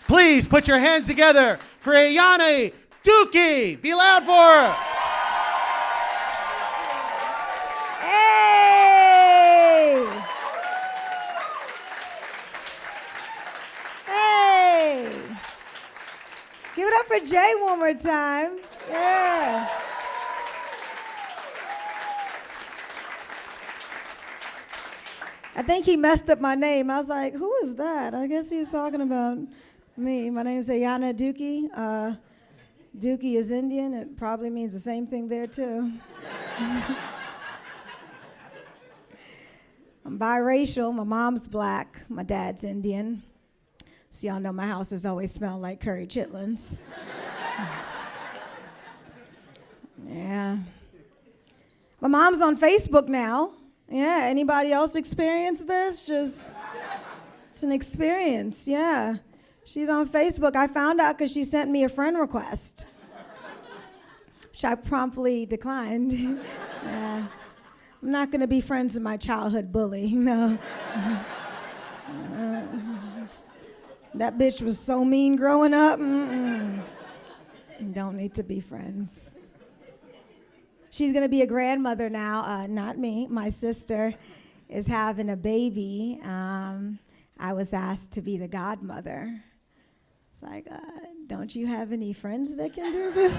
Please put your hands together for Ayanna Dookie. Be loud for her. Hey! Hey! Give it up for Jay one more time. Yeah. I think he messed up my name. I was like, who is that? I guess he's talking about me. My name is Ayanna Dookie. Dookie is Indian. It probably means the same thing there, too. I'm biracial. My mom's black. My dad's Indian. So y'all know my house has always smelled like curry chitlins. Yeah. My mom's on Facebook now. Yeah, anybody else experience this? It's an experience, yeah. She's on Facebook. I found out because she sent me a friend request, which I promptly declined. Yeah. I'm not going to be friends with my childhood bully, no. That bitch was so mean growing up. Don't need to be friends. She's going to be a grandmother now, not me. My sister is having a baby. I was asked to be the godmother. It's like, don't you have any friends that can do this?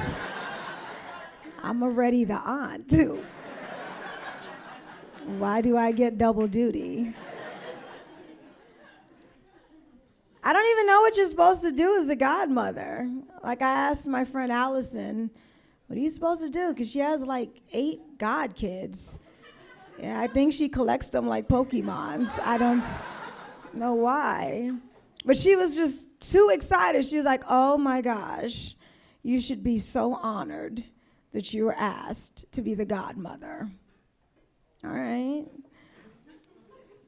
I'm already the aunt, too. Why do I get double duty? I don't even know what you're supposed to do as a godmother. Like, I asked my friend Allison, what are you supposed to do? Because she has like 8 god kids. Yeah, I think she collects them like Pokemons. I don't know why. But she was just too excited. She was like, oh my gosh, you should be so honored that you were asked to be the godmother. All right.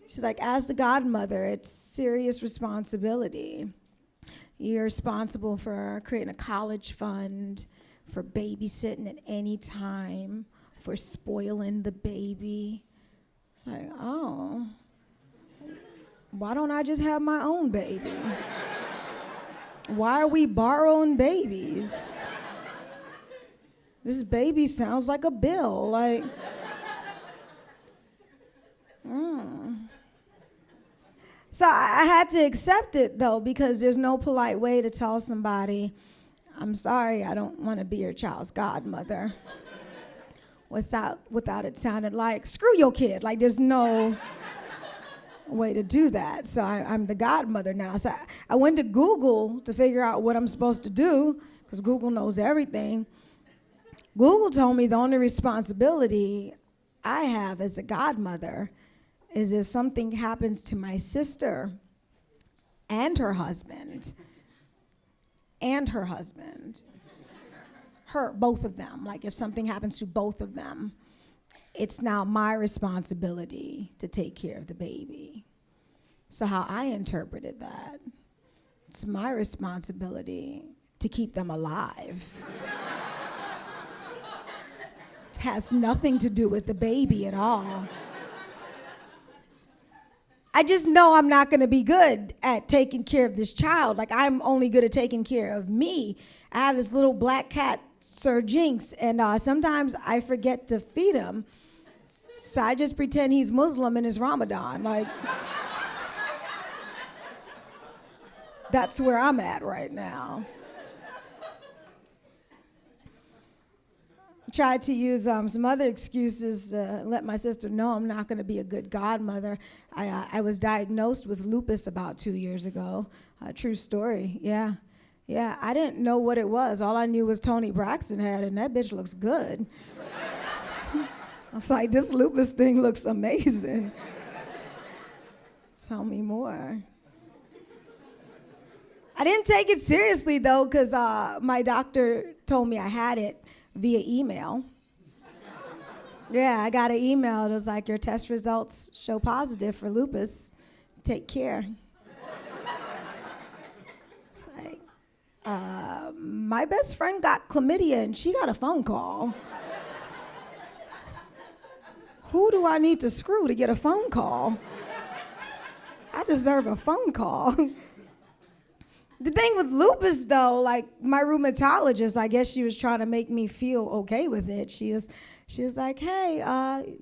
She's like, as the godmother, it's serious responsibility. You're responsible for creating a college fund, for babysitting at any time, for spoiling the baby. It's like, oh, why don't I just have my own baby? Why are we borrowing babies? This baby sounds like a bill, like, So I had to accept it, though, because there's no polite way to tell somebody, I'm sorry, I don't want to be your child's godmother. Without it sounding like, screw your kid. Like, there's no way to do that. So I'm the godmother now. So I went to Google to figure out what I'm supposed to do, because Google knows everything. Google told me the only responsibility I have as a godmother is if something happens to my sister and her husband, both of them, like if something happens to both of them, it's now my responsibility to take care of the baby. So how I interpreted that, it's my responsibility to keep them alive. It has nothing to do with the baby at all. I just know I'm not going to be good at taking care of this child. Like, I'm only good at taking care of me. I have this little black cat, Sir Jinx, and sometimes I forget to feed him. So I just pretend he's Muslim and it's Ramadan. Like, that's where I'm at right now. Tried to use some other excuses to let my sister know I'm not going to be a good godmother. I was diagnosed with lupus about 2 years ago. True story, yeah. Yeah, I didn't know what it was. All I knew was Tony Braxton had it, and that bitch looks good. I was like, this lupus thing looks amazing. Tell me more. I didn't take it seriously, though, because my doctor told me I had it via email. Yeah, I got an email. It was like, your test results show positive for lupus. Take care. It's like, my best friend got chlamydia and she got a phone call. Who do I need to screw to get a phone call? I deserve a phone call. The thing with lupus, though, like my rheumatologist, I guess she was trying to make me feel okay with it. She was like, hey,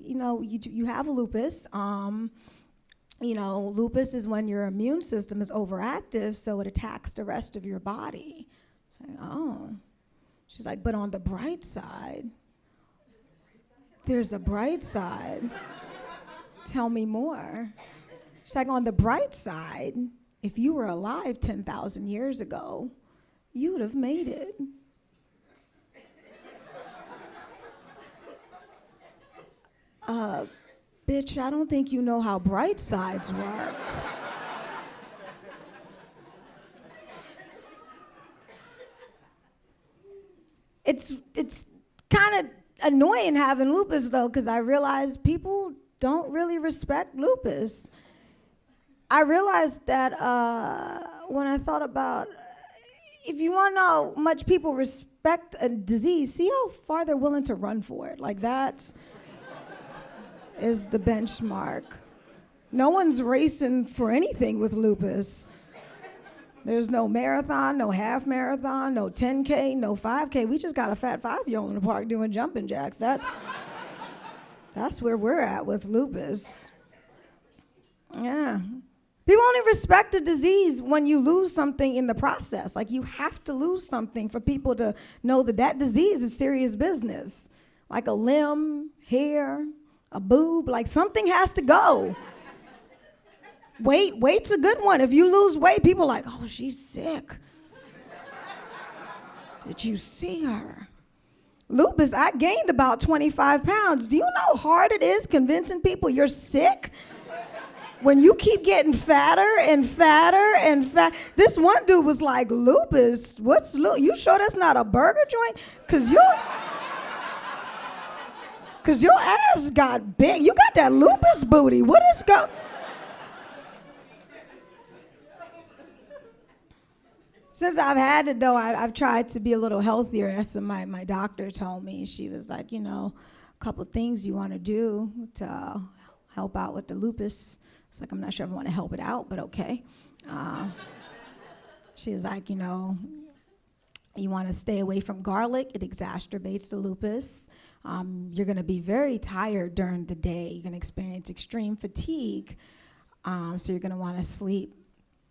you have lupus. Lupus is when your immune system is overactive, so it attacks the rest of your body. It's like, oh. She's like, but on the bright side, there's a bright side. Tell me more. She's like, on the bright side, if you were alive 10,000 years ago, you would have made it. Bitch, I don't think you know how bright sides work. It's kind of annoying having lupus, though, because I realize people don't really respect lupus. I realized that when I thought about, if you want to know how much people respect a disease, see how far they're willing to run for it. Like that is the benchmark. No one's racing for anything with lupus. There's no marathon, no half marathon, no 10K, no 5K. We just got a fat 5-year-old in the park doing jumping jacks. That's where we're at with lupus. Yeah. People only respect a disease when you lose something in the process. Like you have to lose something for people to know that disease is serious business. Like a limb, hair, a boob, like something has to go. Weight's a good one. If you lose weight, people are like, oh, she's sick. Did you see her? Lupus, I gained about 25 pounds. Do you know how hard it is convincing people you're sick? When you keep getting fatter and fatter and fat. This one dude was like, lupus? What's lupus? You sure that's not a burger joint? Cause your ass got big. You got that lupus booty. What is go? Since I've had it, though, I've tried to be a little healthier. That's what my doctor told me. She was like, a couple things you want to do to help out with the lupus. It's like, I'm not sure if I want to help it out, but okay. She was like, you want to stay away from garlic. It exacerbates the lupus. You're going to be very tired during the day. You're going to experience extreme fatigue. So you're going to want to sleep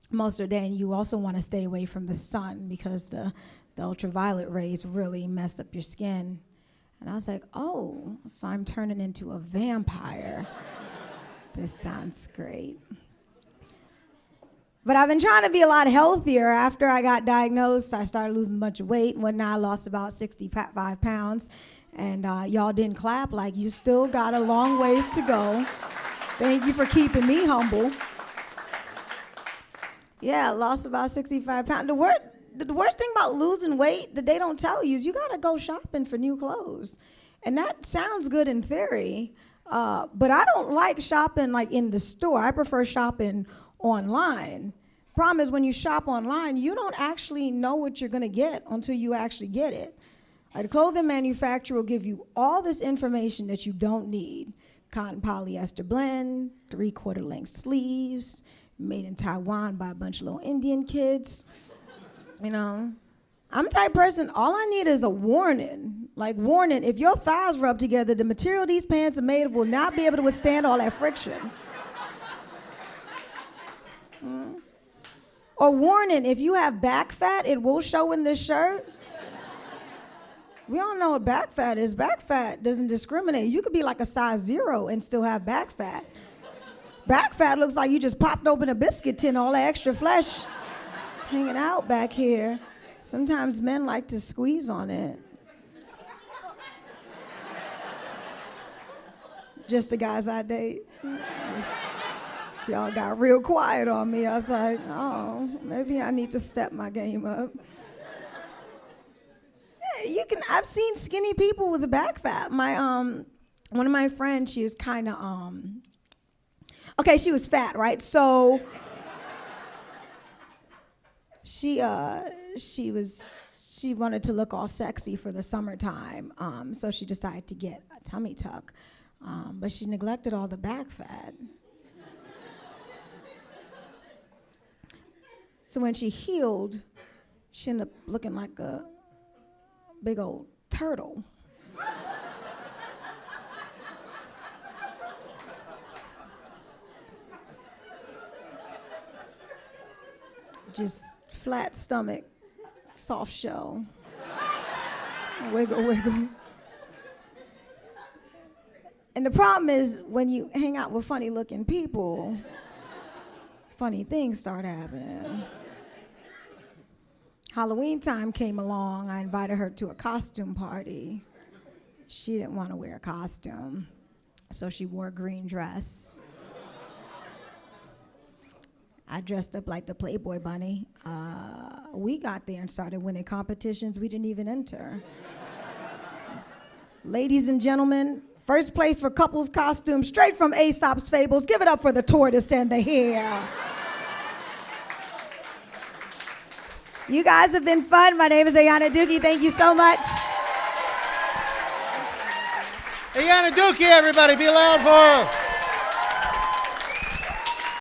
most of the day, and you also want to stay away from the sun because the ultraviolet rays really mess up your skin. And I was like, oh, so I'm turning into a vampire. This sounds great. But I've been trying to be a lot healthier. After I got diagnosed, I started losing a bunch of weight. When I lost about 65 pounds. And y'all didn't clap, like you still got a long ways to go. Thank you for keeping me humble. Yeah, I lost about 65 pounds. The worst thing about losing weight that they don't tell you is you gotta go shopping for new clothes. And that sounds good in theory, but I don't like shopping like in the store. I prefer shopping online. Problem is when you shop online, you don't actually know what you're gonna get until you actually get it. The clothing manufacturer will give you all this information that you don't need. Cotton polyester blend, 3/4 length sleeves, made in Taiwan by a bunch of little Indian kids. I'm the type of person, all I need is a warning. Like, warning, if your thighs rub together, the material these pants are made of will not be able to withstand all that friction. Or warning, if you have back fat, it will show in this shirt. We all know what back fat is. Back fat doesn't discriminate. You could be like a size 0 and still have back fat. Back fat looks like you just popped open a biscuit tin, all that extra flesh just hanging out back here. Sometimes men like to squeeze on it. Just the guys I date. So y'all got real quiet on me. I was like, oh, maybe I need to step my game up. I've seen skinny people with a back fat. One of my friends, she was kind of, she was fat, right? So she wanted to look all sexy for the summertime. So she decided to get a tummy tuck, but she neglected all the back fat. So when she healed, she ended up looking like a big old turtle. Just flat stomach, soft shell. Wiggle, wiggle. And the problem is when you hang out with funny looking people, funny things start happening. Halloween time came along. I invited her to a costume party. She didn't want to wear a costume, so she wore a green dress. I dressed up like the Playboy bunny. We got there and started winning competitions we didn't even enter. Ladies and gentlemen, first place for couples costumes, straight from Aesop's Fables. Give it up for the tortoise and the hare. You guys have been fun. My name is Ayanna Dookie. Thank you so much. Ayanna Dookie, everybody, be loud for her.